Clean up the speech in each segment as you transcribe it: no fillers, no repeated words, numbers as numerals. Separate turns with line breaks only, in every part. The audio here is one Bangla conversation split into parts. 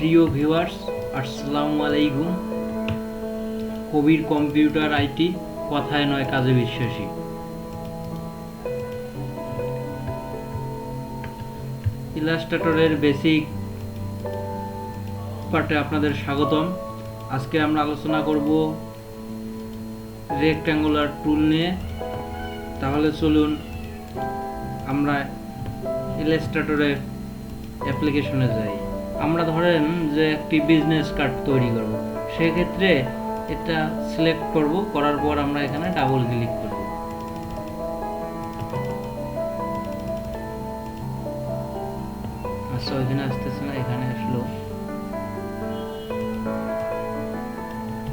প্রিয় ভিউয়ার্স, আসসালামু আলাইকুম। কবির কম্পিউটার আইটি, কথায় নয় কাজে বিশ্বাসী। ইলাস্ট্রেটরের বেসিক পার্টে আপনাদের স্বাগতম। আজকে আমরা আলোচনা করব রেক্ট্যাঙ্গুলার টুল নিয়ে। তাহলে চলুন আমরা ইলাস্ট্রেটরের অ্যাপ্লিকেশনে যাই। আমরা ধরেন যে একটি বিজনেস কার্ড তৈরি করব, সেক্ষেত্রে এটা সিলেক্ট করব, করার পর আমরা এখানে ডাবল ক্লিক করব। আচ্ছা, ওইখানে আসতেছে না, এখানে আসলো।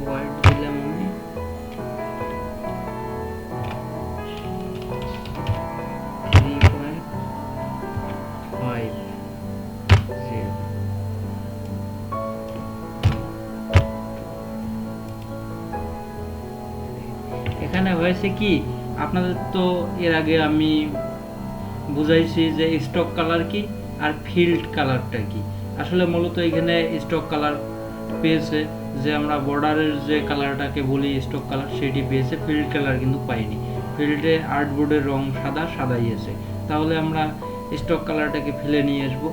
ওয়ার্ড দিলাম আমি, এখানে হয়েছে কি, আপনাদের তো এর আগে আমি বুঝাইছি যে স্টক কালার কি আর ফিল্ড কালারটা কি। আসলে মূলত এখানে স্টক কালার পেয়েছে, যে আমরা বর্ডারের যে কালারটাকে বলি স্টক কালার, সেটি পেয়েছে। ফিল্ড কালার কিন্তু পাইনি। ফিল্ডে আর্টবোর্ডের রং সাদাই আছে। তাহলে আমরা স্টক কালারটাকে ফেলে নিয়ে আসবো,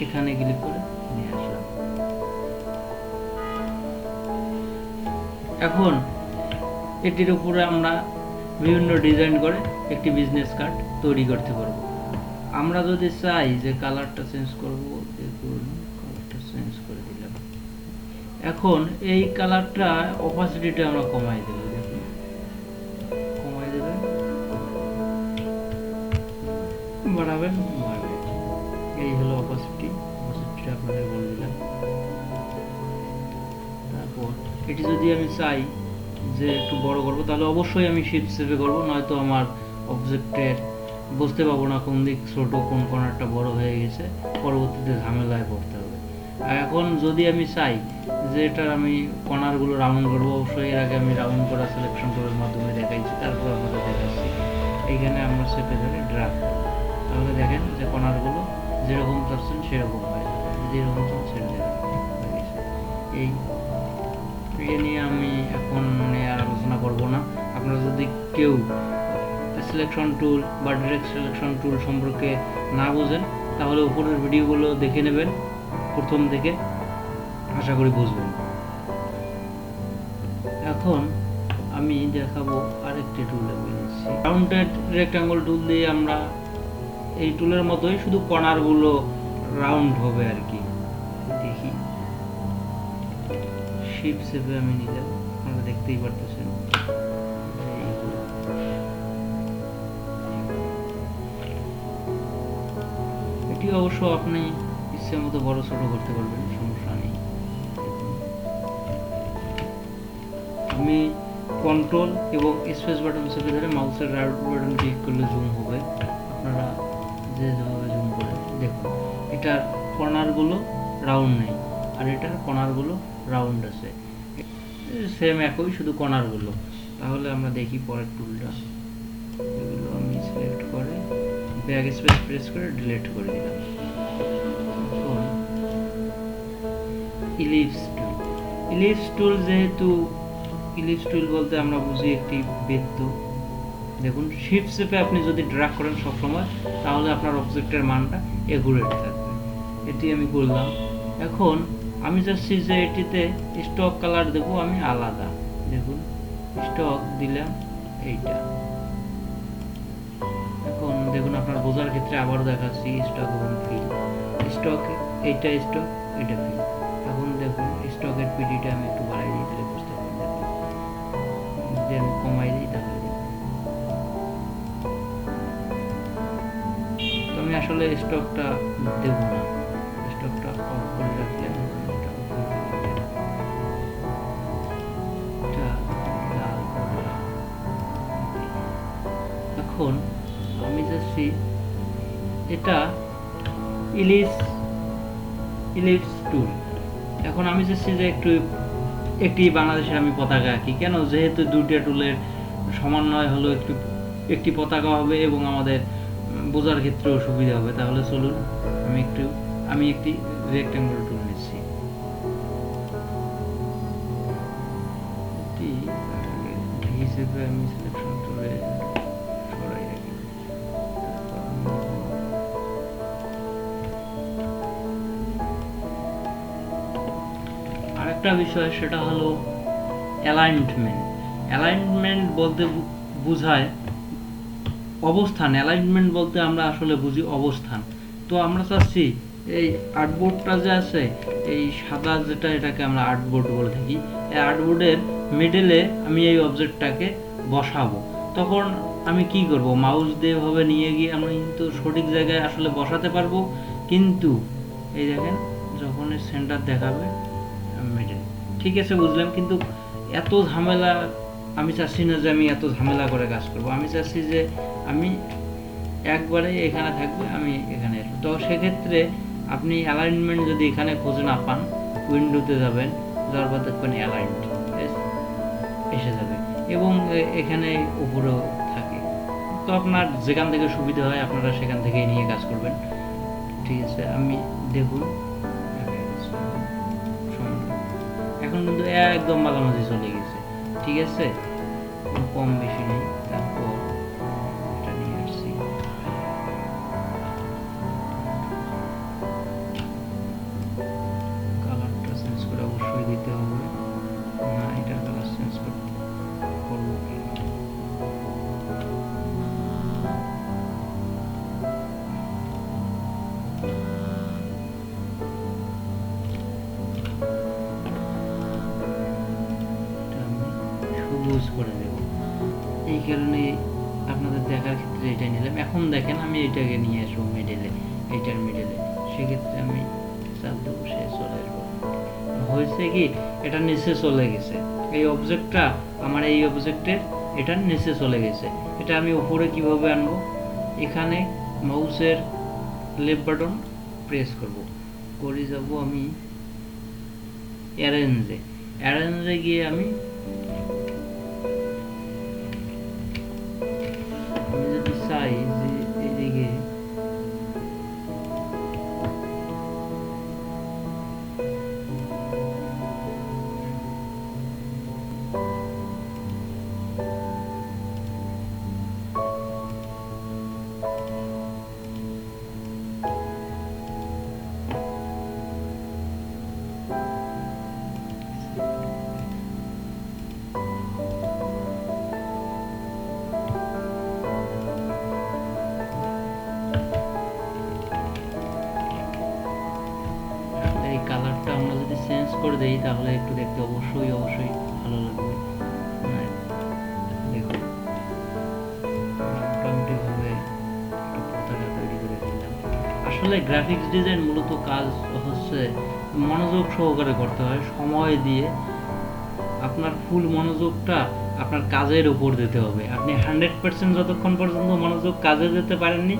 এখানে ক্লিক করে নিয়ে আসলাম। এখন এটির উপরে আমরা বিভিন্ন ডিজাইন করে একটি বিজনেস কার্ড তৈরি করতে পারবো। আমরা যদি চাই যে কালারটা চেঞ্জ করব, দেখুন কালারটা চেঞ্জ করে দিলাম। এখন এই কালারটা অপাসিটিটা আমরা কমাই দেব, দেখুন কমাই দেবেন, বাড়াবেন, বাড়বে। এই হলো অপাসিটিটা আপনাদের বলে দিলাম। তারপর এটি যদি আমি চাই যে একটু বড় করবো, তাহলে অবশ্যই আমি শিফট সেভে করবো, নয়তো আমার অবজেক্টের বুঝতে পারবো না কোন দিক ছোট, কোন কর্নারটা বড় হয়ে গেছে, পরবর্তীতে ঝামেলায় পড়তে হবে। আর এখন যদি আমি চাই যে এটা আমি কর্নারগুলো রাউন্ড করবো, অবশ্যই এর আগে আমি রাউন্ড করা সিলেকশন টুলের মাধ্যমে দেখাইছি, তারপর আপনাদের দেখাচ্ছি। এইখানে আমরা চেপে ধরে ড্রাগ, তাহলে দেখেন যে কর্নারগুলো যেরকম চাচ্ছেন সেরকম হয়, যেরকম চান সেরকম হয়ে গেছে। এই নিয়ে আমি এখন আর আলোচনা করব না। আপনারা যদি কেউ সিলেকশন টুল বা ডিরেক্ট সিলেকশন টুল সম্পর্কে না বোঝেন, তাহলে উপরের ভিডিওগুলো দেখে নেবেন প্রথম থেকে, আশা করি বুঝবেন। এখন আমি দেখাবো আরেকটি টুল আমি নিচ্ছি, রাউন্ডেড রেক্ট্যাঙ্গল টুল দিয়ে আমরা এই টুলের মতোই, শুধু কর্নারগুলো রাউন্ড হবে আর কি। দেখি শিফট সেভে আমি নিলাম, আপনারা দেখতেই পারতেছেন। এটি অবশ্য আপনি ইচ্ছে মতো বড় ছোট করতে পারবেন, সমস্যা নেই। আমি কন্ট্রোল এবং স্পেস বাটন চেপে ধরে মাউসের রাইট বাটন ক্লিক করলে জুম হবে। আপনারা যেভাবে জুম করে দেখুন, এটার কর্নারগুলো রাউন্ড নেই, আর এটার কর্নারগুলো রাউন্ড আছে, সেম একই, শুধু কর্নারগুলো। তাহলে আমরা দেখি পরের টুলটা। এগুলো আমি সিলেক্ট করে ব্যাক স্পেস প্রেস করে ডিলিট করে দিলাম। এখন ইলিপস টুল। ইলিপস টুল, যেহেতু ইলিপস টুল বলতে আমরা বুঝি একটি বৃত্ত। দেখুন শিফট চেপে আপনি যদি ড্র্যাগ করেন সবসময়, তাহলে আপনার অবজেক্টের মানটা একুরেট থাকবে। এটি আমি করলাম। এখন আমি চাচ্ছি যে এটিতে স্টক কালার দেব আমি আলাদা। দেখুন স্টক দিলাম এইটা। এখন দেখুন আপনার বোঝার ক্ষেত্রে আবারও দেখাচ্ছি স্টক এবং ফিল। স্টক এইটা, স্টক এটা ফিল। এখন দেখুন স্টকের পিডিটা আমি একটু বাড়াই দিই, তাহলে বুঝতে পারবেন। যদি আমি কমাই দিই, তাহলে তো আমি আসলে স্টকটা দেব না, স্টকটা অফ করে রাখলে। এখন আমি যাচ্ছি, এটা ইলিপস টুল। এখন আমি চাচ্ছি যে একটি বাংলাদেশের আমি পতাকা আঁকি। কেন? যেহেতু দুইটা টুলের সমন্বয় হলো একটি পতাকা হবে এবং আমাদের বোঝার ক্ষেত্রেও সুবিধা হবে। তাহলে চলুন আমি একটি রেক্ট্যাঙ্গল টুল নিচ্ছি। এটি হিসেবে আমি সিলেকশন টুলে সরাই রাখি। আরেকটা বিষয় সেটা হলো অ্যালাইনমেন্ট। অ্যালাইনমেন্ট বলতে বোঝায় অবস্থান। অ্যালাইনমেন্ট বলতে আমরা আসলে বুঝি অবস্থান। তো আমরা চাচ্ছি এই আর্টবোর্ডটা যে আছে, এই সাদা যেটা, এটাকে আমরা আর্টবোর্ড বলে থাকি, এই আর্টবোর্ডের মিডলে আমি এই অবজেক্টটাকে বসাবো। তখন আমি কি করব, মাউস দিয়ে এভাবে নিয়ে গিয়ে আমি কিন্তু সঠিক জায়গায় আসলে বসাতে পারবো। কিন্তু এই দেখেন যখন সেন্টার দেখাবে মিডল, ঠিক আছে বুঝলাম, কিন্তু এত ঝামেলা আমি চাচ্ছি না যে আমি এত ঝামেলা করে কাজ করব। আমি চাচ্ছি যে আমি একবারে এখানে থাকবে, আমি এখানে। তো সেক্ষেত্রে আপনি অ্যালাইনমেন্ট যদি এখানে খুঁজে না পান, উইন্ডোতে যাবেন, যাওয়ার পর দেখবেন অ্যালাইনড এসে যাবে এবং এখানে উপরেও থাকে। তো আপনার যেখান থেকে সুবিধা হয় আপনারা সেখান থেকেই নিয়ে কাজ করবেন, ঠিক আছে। আমি দেখুন এখন কিন্তু একদম মাঝামাঝি চলে গেছে, ঠিক আছে, কম বেশি নেই। তারপর এটা নিয়ে আসছি, কালারটা চেঞ্জ করে অবশ্যই দিতে হবে। না, এটার কালার চেঞ্জ করবো কি? সবুজ করে দেব। এই কারণে আপনাদের দেখার ক্ষেত্রে এটাই নিলাম। এখন দেখেন আমি এটাকে নিয়ে আসবো মিডলে, এইটার মিডলে, সেক্ষেত্রে আমি চাপ দেবো, সে চলে আসবো। হয়েছে কি, এটা নিচে চলে গেছে, এই অবজেক্টটা আমার এই অবজেক্টের এটার নিচে চলে গেছে। এটা আমি উপরে কিভাবে আনবো, এখানে মাউসের লেফট বাটন প্রেস করব, করে যাব আমি অ্যারেঞ্জে গিয়ে আমি যদি চাই যে এইদিকে কালারটা আমরা যদি চেঞ্জ করে দেই তাহলে একটু দেখতে অবশ্যই ভালো লাগবে। দেখুন মোটামুটিভাবে একটা পতাকা তৈরি করে দিলাম। আসলে গ্রাফিক্স ডিজাইন মূলত কাজ হচ্ছে মনোযোগ সহকারে করতে হয়, সময় দিয়ে আপনার ফুল মনোযোগটা আপনার কাজের উপর দিতে হবে। আপনি 100% যতক্ষণ পর্যন্ত মনোযোগ কাজে দিতে পারেননি,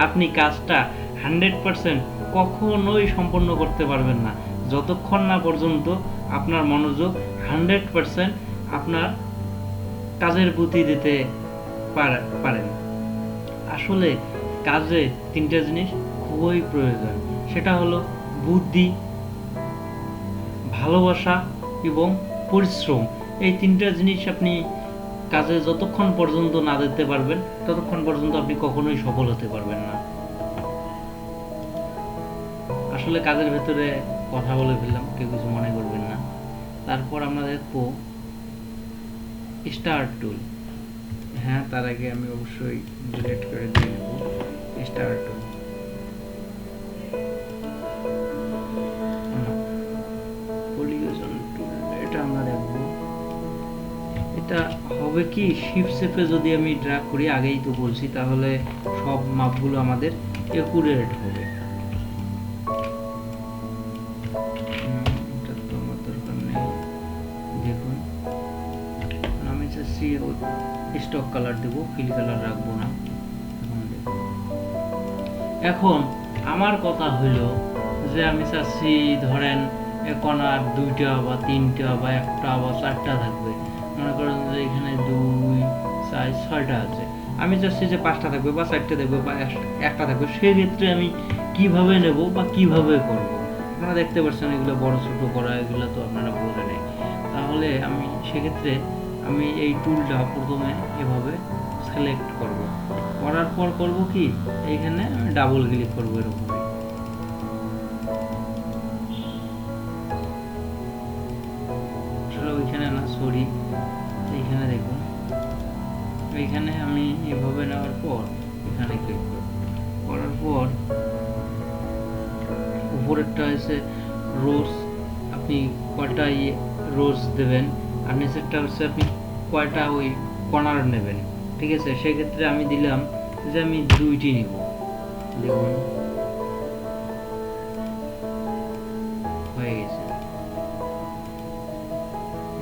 আপনি কাজটা 100% কখনোই সম্পন্ন করতে পারবেন না, যতক্ষণ না পর্যন্ত আপনার মনোযোগ 100% আপনার কাজের প্রতি দিতে পারেন। আসলে কাজে তিনটা জিনিস খুবই প্রয়োজন, সেটা হলো বুদ্ধি, ভালোবাসা এবং পরিশ্রম। এই তিনটা জিনিস আপনি কাজে যতক্ষণ পর্যন্ত না দিতে পারবেন ততক্ষণ পর্যন্ত আপনি কখনোই সফল হতে পারবেন না। আসলে কাজের ভেতরে কথা বলে ফেললাম, কেউ কিছু মনে করবেন না। তারপর আমরা দেখবো স্টার টুল। হ্যাঁ, তার আগে আমি অবশ্যই ডিলিট করে দিয়ে নেব স্টার টুল। পলিগন টুল, এটা আমরা দেখবো। এটা হবে কি, শিফট শেপে যদি আমি ড্র্যাগ করি, আগেই তো বলছি, তাহলে সব মাপগুলো আমাদের একুরেট হবে। এটা তো আমার দরকার নেই। দেখুন আমি চাচ্ছি স্টক কালার দেবো, ফিল কালার রাখবো না। এখন আমার কথা হইলো যে আমি চাচ্ছি ধরেন কণার 2টা বা 3টা বা 1টা বা 4টা থাকবে। মনে করেন যে এখানে 2, 4, 6টা আছে, আমি চাচ্ছি যে 5টা থাকবে বা 4টা থাকবে বা 1টা থাকবে। সেক্ষেত্রে আমি কিভাবে নেব বা কিভাবে করব, আপনারা দেখতে পাচ্ছেন এগুলো বড় ছোট করা, এগুলো তো আপনারা বোঝেন। তাহলে তাহলে আমি সেক্ষেত্রে আমি এই টুলটা প্রথমে এভাবে সিলেক্ট করব, করার পর করব কি এইখানে আমি ডাবল ক্লিক করব এরকম। ওইখানে না, সরি, এইখানে দেখুন, এইখানে আমি এভাবে নেওয়ার পর এখানে ক্লিক করব, করার পর উপরেরটা হচ্ছে রোজ, আপনি কয়টা রোজ দেবেন, আর নিচেরটা হচ্ছে আপনি কয়টা ওই কর্নার নেবেন। ঠিক আছে, সেক্ষেত্রে আমি দিলাম যে আমি 2টি নিব। দেখুন হয়ে গেছে,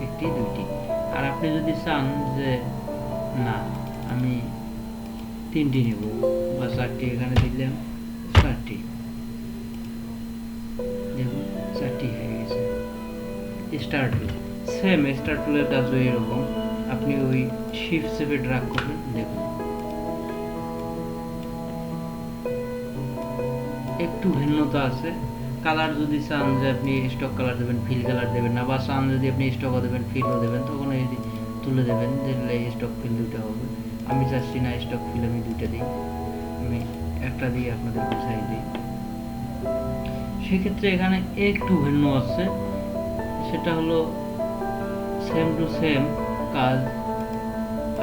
1টি 2টি। আর আপনি যদি চান যে না আমি 3টি নিব বা 4টি, এখানে দিলাম 4টি। দেখুন 4টি হয়ে গেছে। স্টার টুল, সেম স্টার টুলের কাজও এরকম, আপনি ওই শিফট চেপে ড্র্যাগ করবেন। দেখুন একটু ভিন্নতা আছে। কালার যদি চান যে আপনি স্টক কালার দেবেন, ফিল কালার দেবেন না, বা চান যদি আপনি স্টকও দেবেন ফিলও দেবেন, তখন এই তুলে দেবেন, দিলে স্টক ফিল দুটো হবে। আমি চাচ্ছি না স্টক ফিল আমি 2টা দিই, আমি একটা দিয়ে আপনাদের বুঝাই দিই। সেক্ষেত্রে এখানে একটু ভিন্ন আছে, সেটা হলো সেম টু সেম কাজ।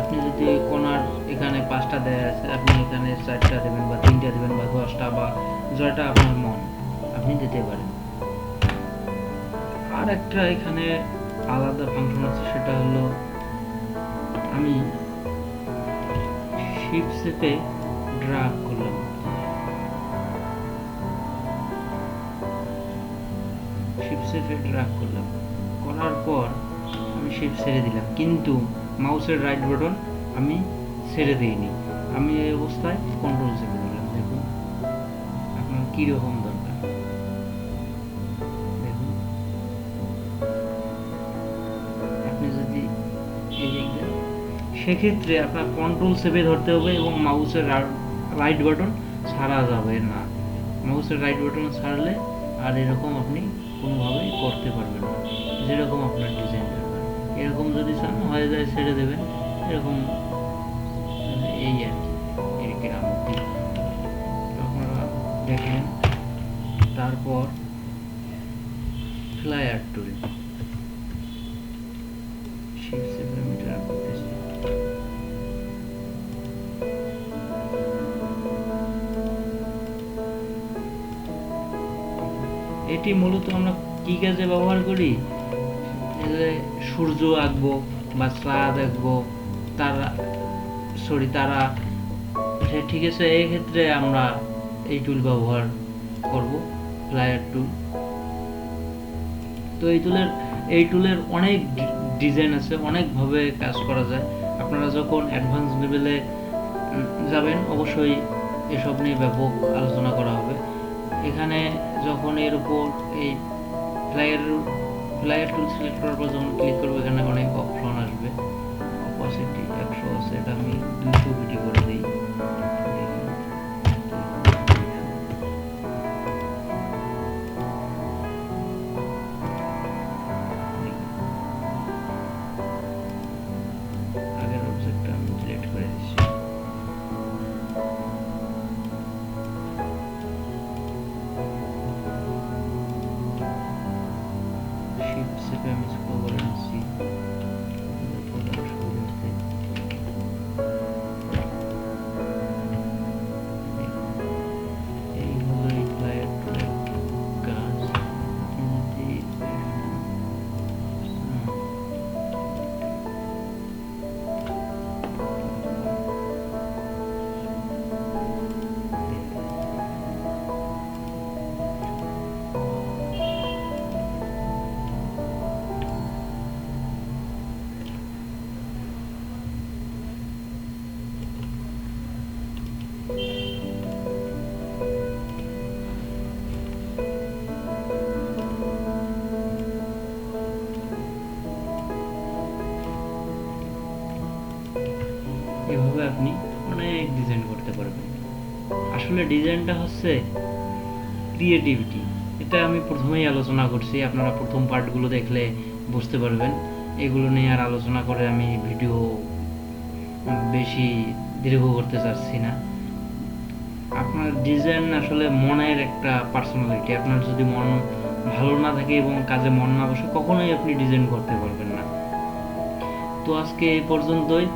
আপনি যদি কোনার এখানে 5টা দেয়া আছে, আপনি এখানে 4টা দেবেন বা 3টা দেবেন বা 10টা বা যটা আপনার মন আপনি দিতে পারেন। আর একটা এখানে আলাদা ফাংশন আছে, সেটা হলো আমি শিফট চেপে ড্র্যাগ করলাম, শিফট চেপে ড্র্যাগ করলাম, করার পর আমি শিফট ছেড়ে দিলাম, কিন্তু মাউসের রাইট বাটন আমি ছেড়ে দিইনি, আমি এই অবস্থায় কন্ট্রোল চেপে দিলাম। দেখুন আপনার কীরকম দরকার, দেখুন আপনি যদি এই দেখবেন, সেক্ষেত্রে আপনার কন্ট্রোল চেপে ধরতে হবে এবং মাউসের রাইট বাটন ছাড়া যাবে না। মাউসের রাইট বাটন ছাড়লে আর এরকম আপনি কোনোভাবেই করতে পারবেন না, যেরকম আপনার ডিজাইন দরকার। এরকম যদি চান হয়ে যায় ছেড়ে দেবেন, এরকম এই আর কি, এর কেরামতি আপনারা দেখেন। তারপর ফ্লায়ার টুল, শিফট চেপে মিটার করতেছি, এটি মূলত আমরা কি কাজে ব্যবহার করি, সূর্য আঁকবো বা চাঁদ আঁকবো, তারা, ঠিক আছে, এই ক্ষেত্রে আমরা এই টুল ব্যবহার করব, ফ্লায়ার টুল। তো এই টুলের অনেক ডিজাইন আছে, অনেকভাবে কাজ করা যায়। আপনারা যখন অ্যাডভান্স লেভেলে যাবেন অবশ্যই এসব নিয়ে ব্যাপক আলোচনা করা হবে। এখানে যখন এর উপর এই ফ্লায়ার টুল সিলেক্ট করার পর যখন ক্লিক করবো, এখানে অনেক অপশন আসবে। অপাসিটি 100 আছে, এটা আমি 200 ভিডিও করে দিই। আগের অবজেক্টটা আমি সিলেক্ট করে দিচ্ছি। শিফট চেপে আমি স্ক্রল করে নিচ্ছি। এই হলো এই ফ্লায়ার টুলের কাজ। এভাবে আপনি অনেক ডিজাইন করতে পারবেন। আসলে ডিজাইনটা হচ্ছে ক্রিয়েটিভিটি, এটা আমি প্রথমেই আলোচনা করছি, আপনারা প্রথম পার্টগুলো দেখলে বুঝতে পারবেন। এগুলো নিয়ে আর আলোচনা করে আমি ভিডিও বেশি দীর্ঘ করতে চাচ্ছি না। আপনার ডিজাইন আসলে মনের একটা পার্সোনালিটি। আপনার যদি মন ভালো না থাকে এবং কাজে মন না বসে, কখনোই আপনি ডিজাইন করতে পারবেন না। তো আজকে এই পর্যন্তই।